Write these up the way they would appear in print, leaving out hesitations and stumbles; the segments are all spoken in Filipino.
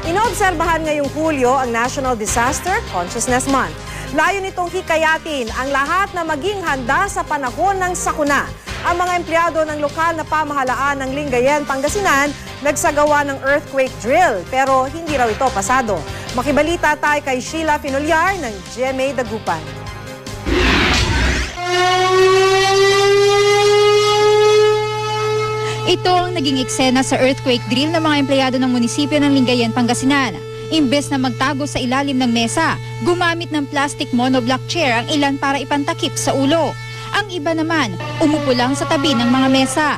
Inoobserbahan ngayong Hulyo ang National Disaster Consciousness Month. Layo nitong hikayatin ang lahat na maging handa sa panahon ng sakuna. Ang mga empleyado ng lokal na pamahalaan ng Lingayen, Pangasinan, nagsagawa ng earthquake drill pero hindi raw ito pasado. Makibalita tayo kay Sheila Finolyar ng GMA Dagupan. Ito ang naging eksena sa earthquake drill ng mga empleyado ng munisipyo ng Lingayen, Pangasinan. Imbes na magtago sa ilalim ng mesa, gumamit ng plastic monoblock chair ang ilan para ipantakip sa ulo. Ang iba naman, umupo lang sa tabi ng mga mesa.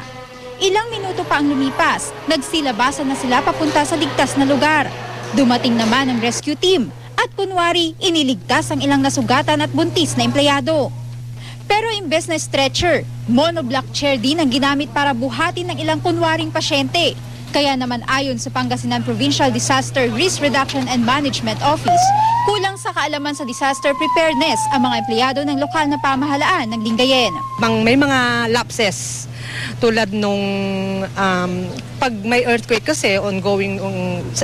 Ilang minuto pa ang lumipas, nagsilabasan na sila papunta sa ligtas na lugar. Dumating naman ang rescue team at kunwari iniligtas ang ilang nasugatan at buntis na empleyado. Pero imbes na stretcher, monoblock chair din ang ginamit para buhatin ng ilang kunwaring pasyente. Kaya naman ayon sa Pangasinan Provincial Disaster Risk Reduction and Management Office, kulang sa kaalaman sa disaster preparedness ang mga empleyado ng lokal na pamahalaan ng Lingayen. May mga lapses tulad nung pag may earthquake kasi ongoing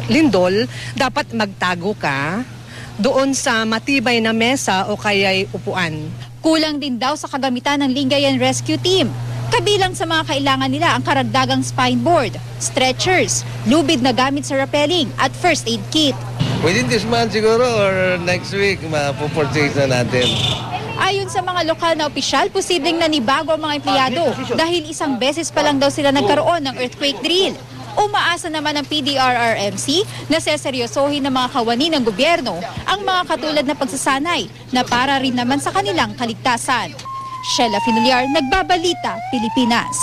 lindol, dapat magtago ka doon sa matibay na mesa o kaya'y upuan. Kulang din daw sa kagamitan ng Lingayen Rescue Team. Kabilang sa mga kailangan nila ang karagdagang spine board, stretchers, lubid na gamit sa rappelling at first aid kit. Within this month siguro or next week, mapupurchase na natin. Ayon sa mga lokal na opisyal, posibleng nanibago ang mga empleyado dahil isang beses pa lang daw sila nagkaroon ng earthquake drill. Umaasa naman ang PDRRMC na seseryosohin ng mga kawani ng gobyerno ang mga katulad na pagsasanay na para rin naman sa kanilang kaligtasan. Sheila Finolyar, Nagbabalita, Pilipinas.